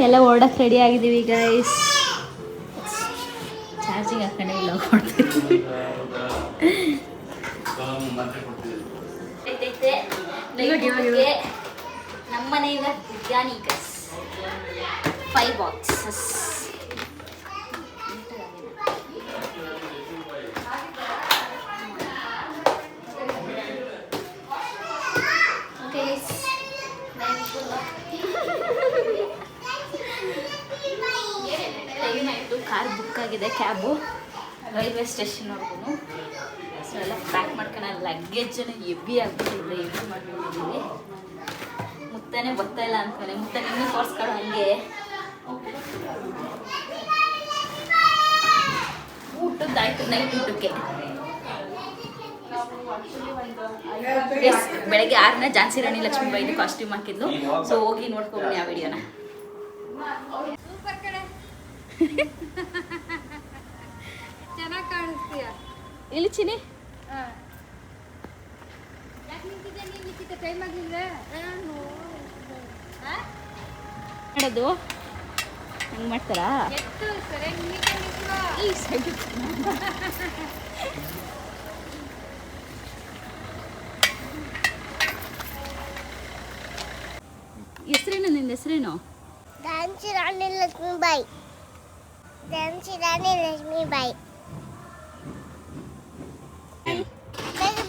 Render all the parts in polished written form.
ಎಲ್ಲ ಓಡಕ್ಕೆ ರೆಡಿ ಆಗಿದ್ದೀವಿ guys. Charging ಹಾಕೊಂಡೆ ಇಲ್ಲ ಕೊಡ್ತೀವಿ. ನಮ್ಮನೆ biryani guys 5 boxes. Car book ಆಗಿದೆ, ಕ್ಯಾಬು ರೈಲ್ವೆ ಸ್ಟೇಷನ್ವರೆಗೂ. ಸೊ ಎಲ್ಲ ಪ್ಯಾಕ್ ಮಾಡ್ಕೊಂಡು ಲಗ್ಗೇಜನ್ನು ಹೆವಿ ಆಗ್ಬಿಟ್ಟಿದೆ, ಹೆವಿ ಮಾಡ್ಕೊಂಡಿದ್ದೀವಿ. ಮುತ್ತಾನೆ ಬರ್ತಾ ಇಲ್ಲ ಅಂದ್ಕೊಂಡೆ, ಮುತ್ತ ನಿನ್ನೆ ತೋರಿಸ್ಕೊಳ್ಳೋ ಹಂಗೆ. ಊಟದ್ದಾಯ್ತು, ನೈಟ್ ಊಟಕ್ಕೆ ಬೆಳಗ್ಗೆ 6ನೇ ಝಾನ್ಸಿ ರಾಣಿ ಲಕ್ಷ್ಮೀಬಾಯಿ ಕಾಸ್ಟ್ಯೂಮ್ ಹಾಕಿದ್ಲು. ಸೊ ಹೋಗಿ ನೋಡ್ಕೊಂಡ್ಬನ್ನಿ ಆ ವಿಡಿಯೋನ. ಚೆನ್ನಾಗಿ ಕಾಣಿಸ್ತೀಯ ಇಲ್ಲಿ ಚಿನಿ. ಟೈಮ್ ಆಗಿದ್ರೆ ಮಾಡೋದು ಹಂಗೆ ಮಾಡ್ತಾರಾ? ಹೆಸರೇನು ನಿಂದ? ಹೆಸರೇನು? ಝಾನ್ಸಿ ರಾಣಿ ಲಕ್ಷ್ಮೀಬಾಯಿ. ಝಾನ್ಸಿ ರಾಣಿ ಲಕ್ಷ್ಮೀಬಾಯಿ.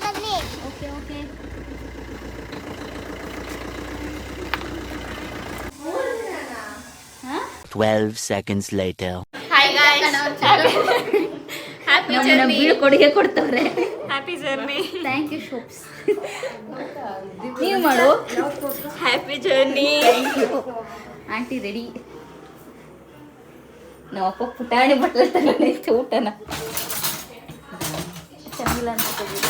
ಬನ್ನಿ. Okay okay. 12 seconds later. Hi guys, happy journey. ಕೊಡುಗೆ ಕೊಡ್ತವ್ರೆ. Happy journey. ಥ್ಯಾಂಕ್ ಯು ಶೋಪ್ಸ್. ನೀವು ಮಾಡು. Happy journey. Aunty ready. ನಮ್ಮ ಅಪ್ಪ ಪುಟಾಣಿ ಬಟ್ಟೆ ತಗೊಂಡೈತೆ ಊಟನ. ಚೆನ್ನಾಗಿಲ್ಲ ಅನ್ಕೋದಿಲ್ಲ.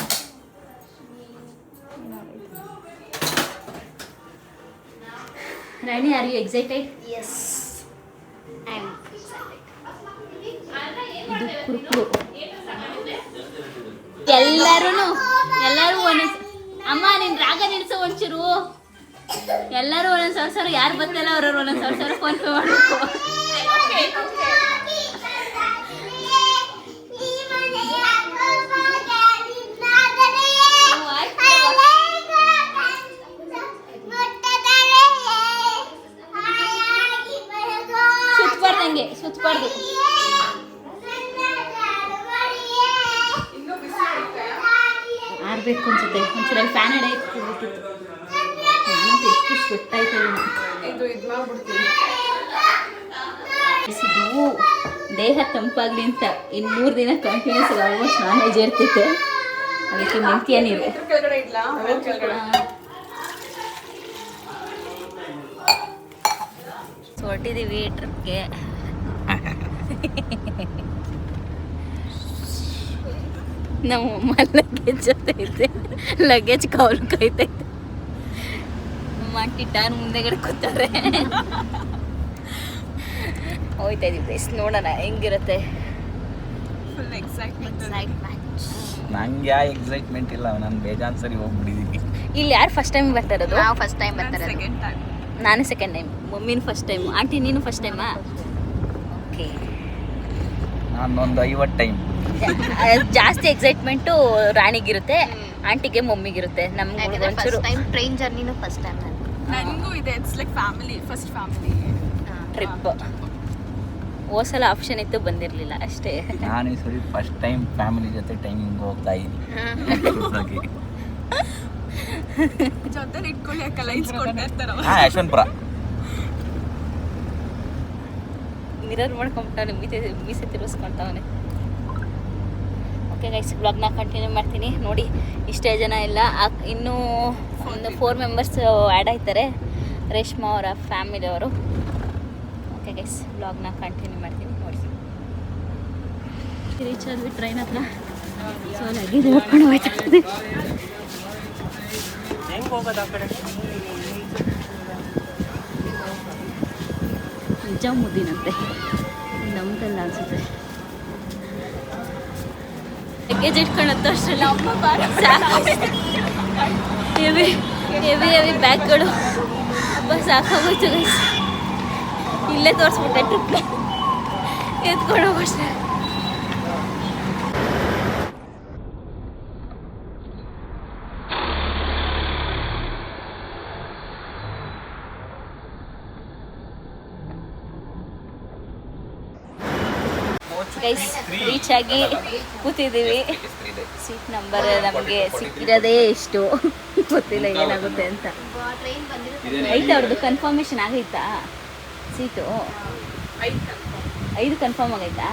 Rani, are you excited? Yes, I am excited. ಇದು ಕುರುಕುರು. ಎಲ್ಲರೂ ಒಂದೊಂದು. ಅಮ್ಮ ನಿನ್ ರಾಗ ನಿಲ್ಸೋ ಒಂಚೂರು. ಎಲ್ಲರೂ ಒಂದೊಂದು ಸಾವಿರ ಯಾರು ಬರ್ತಲ್ಲ ಅವ್ರವ್ರು ಒಂದೊಂದು ಸಾವಿರ ಫೋನ್ ಪೇ ಮಾಡಬೇಕು. ಸುತ್ತಬಾರ್ದಂಗೆ, ಸುತ್ತಬಾರ್ದು. ಆರ್ಬೇಕು ಅನ್ಸುತ್ತೆ. ಒಂಚೂರು ಫ್ಯಾನ್ ಅಡೆ ಇಟ್ಬಿಟ್ಟಿತ್ತು. ನಾನಂತೂ ಎಷ್ಟು ಸ್ವೆಟ್ ಆಯ್ತು. ಇದು ದೇಹ ತಂಪಾಗ್ಲಿ ಅಂತ ಇನ್ನು 3 ದಿನ ಕಂಟಿನ್ಯೂಸ್ ಆಲ್ಮೋಸ್ಟ್ ನಾನ್ ವೆಜ್ ಇರ್ತಿತ್ತು. ಅದಕ್ಕೆ ಮೆಂತ್ಯ ನೀರು. ಹೊರಟಿದ್ದೀವಿ ಟ್ರಿಪ್ಗೆ. ನಮ್ಮ ಅಮ್ಮ ಲಗೇಜ್ ಜೊತೆ ಐತೆ, ಲಗೇಜ್ ಕೌಲ್ ಕೈತೈತೆ. ಟಿಟಾನ್ ಮುಂದೆಗಡೆ ಕೂತಾರೆ. ಹೋಯ್ತಾ ಇದೀವಿ ಗೈಸ್, ನೋಡೋಣ ಹೆಂಗಿರುತ್ತೆ. Full excitement. ನಂಗೆ ಎಕ್ಸೈಟ್ಮೆಂಟ್ ಇಲ್ಲ, ನಾನು ಬೇಜಾನ್ ಸರಿ ಹೋಗ್ಬಿಟ್ಟಿದ್ದೀನಿ. ಇಲ್ಲಿ ಯಾರು ಫಸ್ಟ್ ಟೈಮ್ ಬರ್ತಾ ಇರೋದು? ನಾವು ಫಸ್ಟ್ ಟೈಮ್ ಬರ್ತಾರೆ. Second time. ನಾನು ಸೆಕೆಂಡ್ ಟೈಮ್. ಮಮ್ಮಿನ ಫಸ್ಟ್ ಟೈಮ್. ಆಂಟಿ ನೀನು ಫಸ್ಟ್ ಟೈಮಾ? ಓಕೆ. ನಾನೊಂದು 50 ಟೈಮ್. ಜಾಸ್ತಿ ಎಕ್ಸೈಟ್ಮೆಂಟು ರಾಣಿಗಿರುತ್ತೆ, ಆಂಟಿಗೆ ಮಮ್ಮಿಗಿರುತ್ತೆ. ನಮ್ಗೆ ಒಂಚೂರು ಟ್ರೈನ್ ಜರ್ನಿನೂ ಫಸ್ಟ್ ಟೈಮ್. ನನಗೂ ಇದೆ. It's like family, first family trip. ಹೋಸಲ ಆಪ್ಷನ್ ಇತ್ತು, ಬಂದಿರಲಿಲ್ಲ ಅಷ್ಟೇ. ನಾನು ಈ ಸರಿ ಫಸ್ಟ್ ಟೈಮ್ ಫ್ಯಾಮಿಲಿ ಜೊತೆ ಟೈಮಿಂಗ್ ಹೋಗ್ತಾ ಇದ್ದೀನಿ. ಜೊತೆಲಿ ಇಟ್ಕೊಳ್ಳಿ ಅಕ್ಕಲ್ಲ, ಇಟ್ಕೊಳ್ತಾ ಇರ್ತಾರವ. ಯಶವಂತಪುರ ಮಿರರ್ ಮಾಡ್ಕೊಂಬಿಟ್ಟವನೆ, ಮೀಸೆ ತಿರ್ಗಿಸ್ಕೊಳ್ತಾವನೆ. ಓಕೆ ಗೈಸ್, ಬ್ಲಾಗ್ನ ಕಂಟಿನ್ಯೂ ಮಾಡ್ತೀನಿ. ನೋಡಿ, ಇಷ್ಟೇ ಜನ ಇಲ್ಲ, ಇನ್ನೂ ಒಂದು 4 ಮೆಂಬರ್ಸ್ ಆ್ಯಡ್ ಆಯ್ತಾರೆ, ರೇಷ್ಮಾ ಅವರ ಫ್ಯಾಮಿಲಿ ಅವರು. ಓಕೆ ಗೈಸ್, ಬ್ಲಾಗ್ನ ಕಂಟಿನ್ಯೂ ಮಾಡ್ತೀನಿ. ನೋಡಿ, ರೀಚ್ ಆದ್ವಿ ಟ್ರೈನ್ ಹತ್ರ. ಸೊ ಲಗೇಜ್ ಓದ್ಕೊಂಡು ಹೋಯ್ತಾ ಇದ್ದೀವಿ. ನಿಜಾಮುದ್ದೀನಂತೆ, ನಮ್ದಲ್ಲ ಅನ್ಸುತ್ತೆ. ಲಗೇಜ್ ಇಟ್ಕೊಳ್ಳೋದು ಅಷ್ಟೆಲ್ಲ ಹೆವಿ ಹೆವಿ ಹೆವಿ ಬ್ಯಾಗ್ಗಳು. ತುಂಬ ಸಾಕಾಗೋಯ್ತು ಗೈಸ್. ಇಲ್ಲೇ ತೋರಿಸ್ಬಿಟ್ಟೆ ಟ್ರಿಪ್ನ ಎತ್ಕೊಂಡು ಹೋಗೋಷ್ಟೇ. ಗೈಸ್ ರೀಚ್ ಆಗಿ ಕೂತಿದ್ದೀವಿ. ಸೀಟ್ ನಂಬರ್ ನಮಗೆ ಸಿಕ್ಕಿರೋದೇ ಎಷ್ಟು ಗೊತ್ತಿಲ್ಲ ಏನಾಗುತ್ತೆ ಅಂತ. ಐತೆ ಅವ್ರದ್ದು ಕನ್ಫರ್ಮೇಷನ್ ಆಗೈತಾ ಸೀಟು? 5 ಕನ್ಫರ್ಮ್ ಆಗೈತಾ?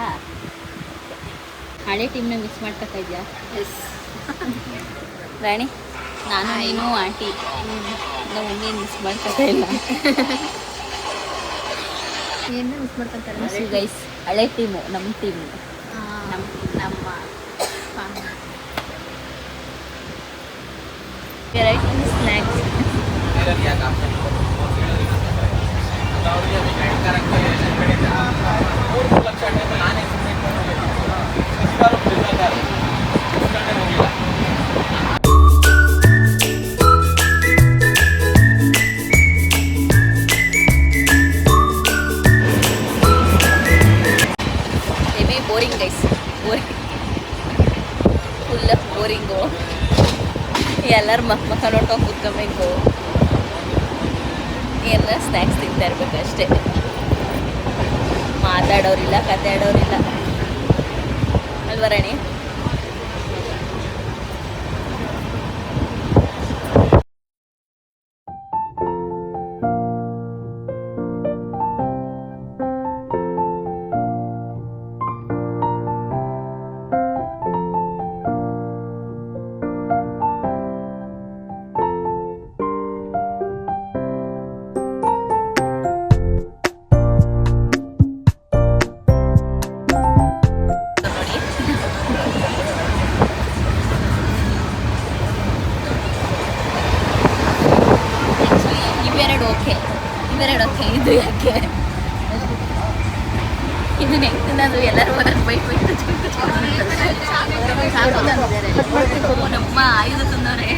ಹಳೆ ಟೀಮ್ನ ಮಿಸ್ ಮಾಡ್ಕೊತಾ ರಾಣಿ? ನಾನು ನೀನು ಆಂಟಿ ನಮ್ಮ ಮಮ್ಮಿ ಮಿಸ್ ಮಾಡ್ಕೊತಾ ಇಲ್ಲ. ಏನು ಮಿಸ್ ಮಾಡ್ಕೊಂತಾರೆ ಗೈಸ್ ಹಳೆ ಟೀಮು ನಮ್ಮ ಟೀಮು ನಮ್ಮ variety snacks. Boring guys, boring, full boring. ಎಲ್ಲರೂ ಮಕ್ಕ ನೋಡ್ಕೊಂಡು ಕೂತ್ಕೋಬೇಕು, ಎಲ್ಲ ಸ್ನ್ಯಾಕ್ಸ್ ತಿಂತಾ ಇರ್ಬೇಕು ಅಷ್ಟೇ. ಮಾತಾಡೋರಿಲ್ಲ, ಕತೆ ಆಡೋರಿಲ್ಲ ಅಲ್ವಾ ರಾಣಿ? ಇವೆರಡು ಓಕೆ. ಇದು ಯಾಕೆ ಇದನ್ನ ಹೆಂಗೆ ತಿನ್ನೋದು? ಎಲ್ಲರೂ ಒಂದೊಂದು ಬೈಟ್ ನಮ್ಮ ಆಯುಧ ತಂದವ್ರೆ.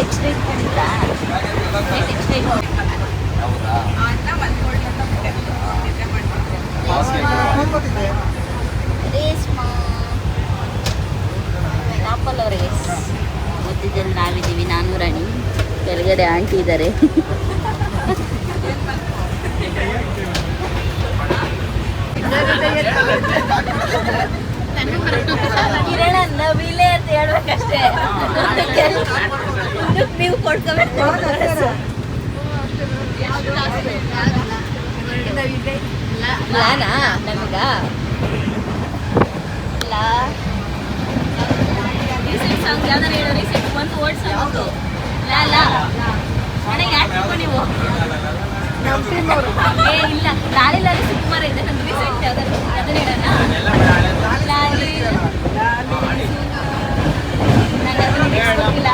ಎಕ್ಸ್ಟ್ರಾ ಇಟ್ಕೊಂಡಿದ್ರಾ? ಎಕ್ಸ್ಟ್ರಾ ಟಾಪಲ್ ಅವರಿಗೆ ಮಧ್ಯದಲ್ಲಿ ನಾವಿದ್ದೀವಿ, ನಾನು ರಾಣಿ, ಕೆಳಗಡೆ ಆಂಟಿ ಇದ್ದಾರೆ. ಕಿರಣ ನವಿಲೆ ಅಂತ ಹೇಳ್ಬೇಕಷ್ಟೇ, ನೀವು ಕೊಡ್ಕೋಬೇಕು. ಲಾನಾ ನಮಗ ರೀಸೆಂಟ್ ಸಾಂಗ್ ಯಾವ್ದಾರು ಹೇಳೋ? ರೀಸೆಂಟ್ ಒಂದು ಓಲ್ಡ್ ಸಾಂಗ್ ಲಾ ಲಾ ಅಣ್ಣ ಯಾಕೆ ನೀವು? ಏ ಇಲ್ಲ, ಲಾಲಿ ಲಾಲಿ ಸುಕುಮಾರ ಇದೆ ನಂದು. ರೀಸೆಂಟ್ ಯಾವ್ದಾರು ಅದನ್ನ ಹೇಳೋಣ? ಲಾಲಿ ನಾನು ಅದನ್ನ ಗೊತ್ತಿಲ್ಲ.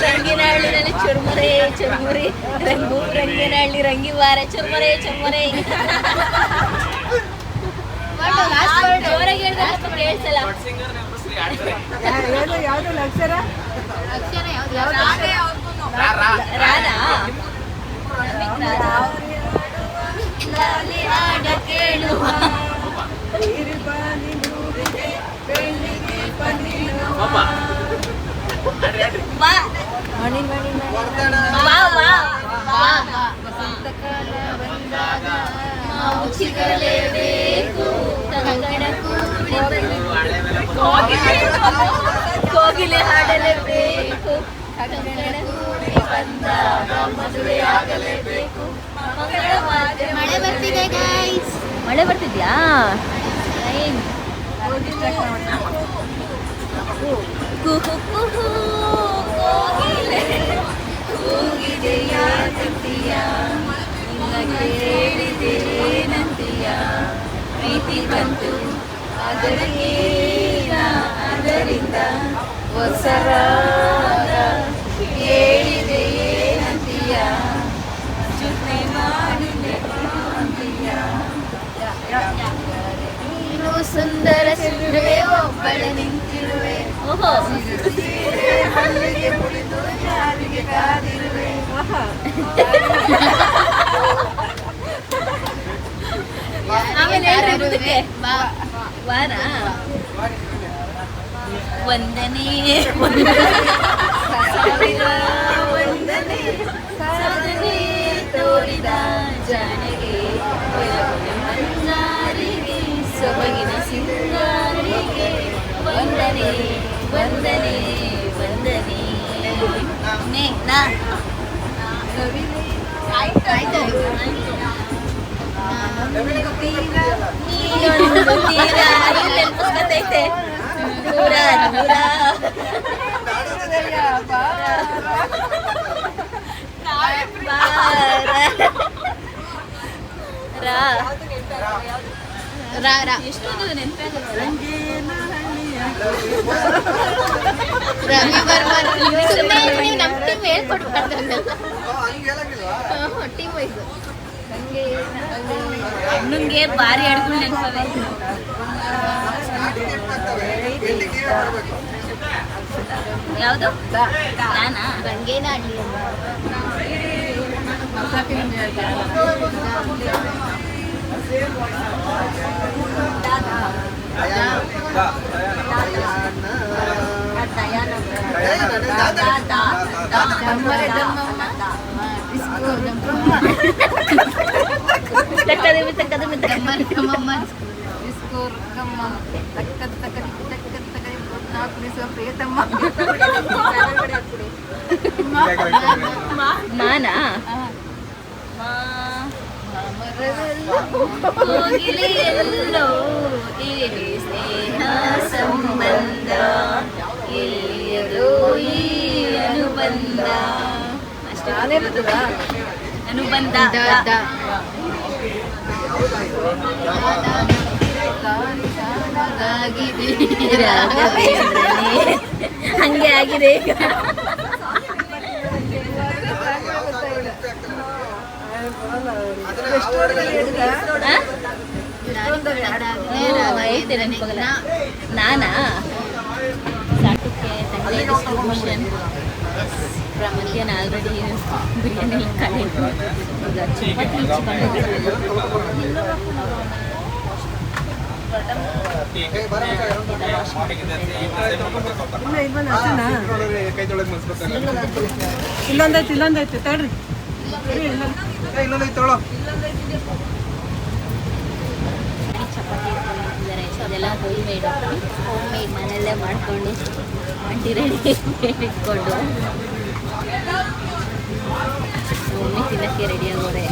ರಂಗಿನಹಳ್ಳಿನಲ್ಲಿ ಚುರುಮುರಿ ಚುರುಮುರಿ, ರಂಗು ರಂಗಿನಹಳ್ಳಿ ರಂಗಿ ವಾರ ಚುರುಮುರೆ ಚುರುಮುರೆ. ಜೋರಾಗಿ ಹೇಳ್ದಪ್ಪ ಕೇಳಿಸಲ್ಲ. ರಾಧಾ ಕೇಳುವ ಬಾ ಬಾ ಬಾ ಬಾ ನಾವು ಚಿಗಲೇಬೇಕು ಕಂಗಣ ಕೋಗಿಲೆ ಹಾಡಲೇಬೇಕು ಕಂಗಣ ಕೂಡಿ ಬಂದಾಗ ಮದುವೆಯಾಗಲೇಬೇಕು ಮಳೆ ಬರ್ತಿದೆ ಗೈಸ್ ಮಳೆ ಬರ್ತಿದ್ಯಾ ಕುಹು ಕುಹು ಕೋಗಿಲೆ ಕೂಗಿದೆಯ ತಂತಿಯ ಇಲ್ಲ ಕೇಳಿದೇನಂತೀಯ ಪ್ರೀತಿ ಬಂತು ಅದರಿಂದ ಹೊಸರಾಗ ಕೇಳಿದೆಯೇನಂತೀಯ ಜೊತೆ ಮಾಡಿದೆ ಅಂತೀಯ ನೀನು ಸುಂದರ ಸಿರುವೆ ಒಬ್ಬಳ ನಿಂತಿರುವೆ ಓಹೋ ಹಲ್ಲಿಗೆ ಮುಡಿದು ಜಾರಿಗೆ ಕಾದಿರುವೆ ಆಮೇಲೆ ಹೇಳ್ರಿ ಮುಂದಕ್ಕೆ ವಾರ ವಂದನೆ ಸಾವಿರ ವಂದನೆ ಸಾಧನೆ ತೋರಿದ ಜಾನಗೆ ಮಂಜಾರಿಗೆ ಸೊಬಗಿನ ಸಿಂಗಾರಿಗೆ ವಂದನೆ ವಂದನೆ ವಂದನೆ ನೇ ನಾ ಆಯ್ತು ನೀನೊಂದು ತೀರ ಇಲ್ಲಿ ಪುಸ್ತಕೈತೆ ದೂರ ದೂರ ಎಷ್ಟೊಂದು ನೆನಪಾಗಲ್ಲ ರವಿ ಬರ್ಮನ್ ನಮ್ಮ ಟೀಮ್ ಹೇಳ್ಕೊಡ್ತಾರೆ ಟೀಮ್ ವೈಸು ಅಣ್ಣಂಗೆ ಭಾರಿ ಅಡ್ಕೊಂಡು ನೆನಪವೆ ಯಾವುದು ನಾನಾ ಗಂಗೇನ ಅಡ್ಲಿ ಮಾನಾ ಕೋಗಿಲೆಯಲ್ಲೋ ಇಲ್ಲಿ ಸ್ನೇಹ ಸಂಬಂಧ ಎಲ್ಲಿಯದೋ ಈ ಅನುಬಂಧ ಅಷ್ಟೇ ಅನುಬಂಧ ಹಂಗೆ ಆಗಿದೆ ಈಗ ನಾನಾ ಸಾಟಕ್ಕೆ ತಂದೆ ಡಿಸ್ಟ್ರಿಬ್ಯೂಷನ್ ಮಧ್ಯಾಹ್ನ ಆಲ್ರೆಡಿ ಬಿರಿಯಾನಿ ಎಲ್ಲ ಖಾಲಿ ಈಗ ಚಪಾತಿ ಇಲ್ಲೊಂದೈತಿ ತಡ್ರಿ ಚಪಾತಿ ಇದೆಲ್ಲ ಹೋಮ್ ಮೇಡ್ ಮನೆಯಲ್ಲೇ ಮಾಡ್ಕೊಂಡು ಅಂಟಿ ರೆಡಿ ಇಟ್ಕೊಂಡು ಒಮ್ಮೆ ತಿನ್ನಕ್ಕೆ ರೆಡಿ ಆಗೋರೆ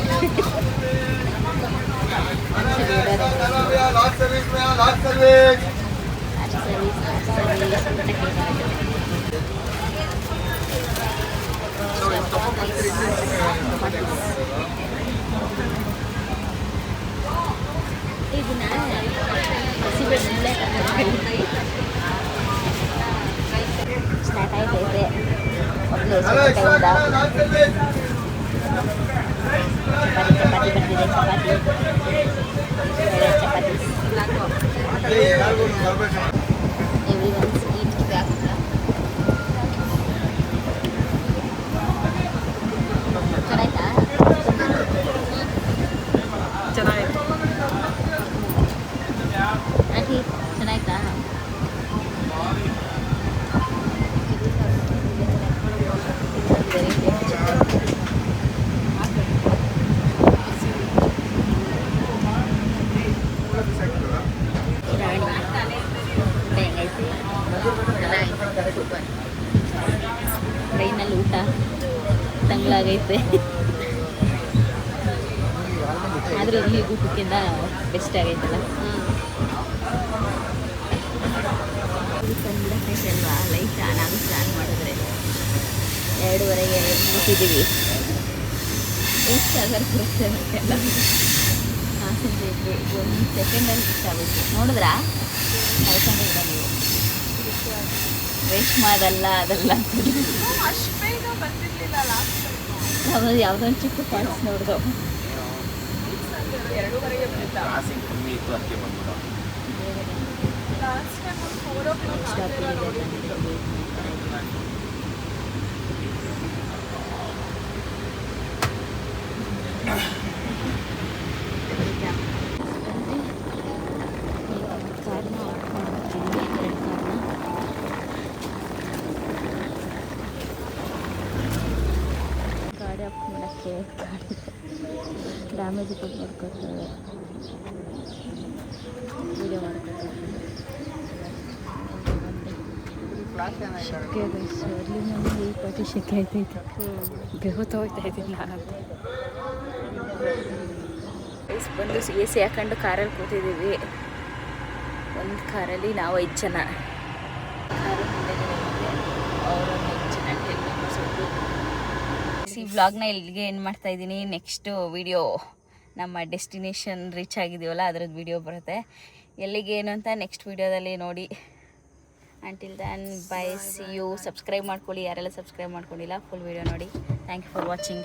ಇದನ್ನ ಹಸಿಬೆಣ್ಣೆ ಸ್ಟಾರ್ಟ್ ಆಯ್ತೈತೆ ಮೊದಲು ಚಪಾತಿ ಬರ್ತಿದೆ ಚಪಾತಿ ಎವ್ರಿ ಒನ್ಸ್ ಈಟ್ ಚೆನ್ನಾಯ್ತಾ ಚೆನ್ನಾಗಿತ್ತು ಆಂಟಿ ಚೆನ್ನಾಯ್ತಾ ಟ್ರೈನಲ್ಲಿ ಊಟ ತಂಗ್ಳಾಗೈತೆ. ಆದರೂ ಇಲ್ಲಿ ಊಟಕ್ಕಿಂತ ಬೆಸ್ಟ್ ಆಗೈತಲ್ಲ. ತಂದ್ಬಿಡಕ್ಕೈತೆ ಅಲ್ವಾ ಲೈಟ್ ನಾವು ಸ್ನಾನ ಮಾಡಿದ್ರೆ 2:30 ಮುಟ್ಟಿದ್ದೀವಿ. ಎಷ್ಟು ಆಗರ್ ಬರುತ್ತೆ ಅಂತೆಲ್ಲ ಕಾನ್ಸಂಟ್ರೇಟ್ ಒಂದು ಸೆಕೆಂಡಲ್ಲಿ ಇಷ್ಟ ಆಗುತ್ತೆ. ನೋಡಿದ್ರಾ ಕಳ್ಕೊಂಡಿದ್ರ ನೀವು ರೇಷ್ಮಾದಲ್ಲ ಅದಲ್ಲ ಅಷ್ಟು ಬೇಗ ಬಂದಿರಲಿಲ್ಲ ಲಾಸ್ಟ್ ಅವಾಗ ಯಾವುದೊಂದು ಚಿಕ್ಕ ಫಾಲ್ಸ್ ನೋಡಿದ್ರು. 2:30ಗೆ ಬಂದಿದ್ದ. ಕ್ರಾಸಿಂಗ್ ಕಮ್ಮಿ ಇತ್ತು ಅದಕ್ಕೆ ಬಂದ್ಬಿಟ್ಟು. ಲಾಸ್ಟ್ ಟೈಮ್ ಒಂದು 4 o'clock ಗಾಡಿ ಆಫ್ ಮಾಡೋಕ್ಕೆ ಡ್ಯಾಮೇಜ್ ಕೊಟ್ಟು ನೋಡ್ಕೊತಾರೆ, ವೀಡಿಯೋ ಮಾಡ್ಕೊತಾರೆ. ಶೆಕೆ ಅರ್ಲಿ ಮಾರ್ನಿಂಗ್ 8:40 ಶೆಕೆ ಆಯ್ತೈತೆ. ಬೆವತ್ತು ಹೋಗ್ತಾ ಇದ್ದೀನಿ ನಾನಂತ. ಬಂದು AC ಹಾಕೊಂಡು ಕಾರಲ್ಲಿ ಕೂತಿದ್ದೀವಿ. ಒಂದು ಕಾರಲ್ಲಿ ನಾವು 5 ಜನ, ಕಾರು ಅವರೊಂದು 5 ಜನ 10 ಮೆಂಬರ್ಸ್ ಉಂಟು. ಈ ವ್ಲಾಗ್ನ ಇಲ್ಲಿಗೆ ಏನು ಮಾಡ್ತಾ ಇದ್ದೀನಿ. ನೆಕ್ಸ್ಟು ವಿಡಿಯೋ ನಮ್ಮ ಡೆಸ್ಟಿನೇಷನ್ ರೀಚ್ ಆಗಿದ್ದೀವಲ್ಲ ಅದರದ್ದು ವಿಡಿಯೋ ಬರುತ್ತೆ. ಎಲ್ಲಿಗೆ ಏನು ಅಂತ ನೆಕ್ಸ್ಟ್ ವಿಡಿಯೋದಲ್ಲಿ ನೋಡಿ. Until then bye, see you. Subscribe ಮಾಡ್ಕೊಳ್ಳಿ, ಯಾರೆಲ್ಲ ಸಬ್ಸ್ಕ್ರೈಬ್ ಮಾಡ್ಕೊಂಡಿಲ್ಲ ಫುಲ್ ವಿಡಿಯೋ ನೋಡಿ. Thank you for watching.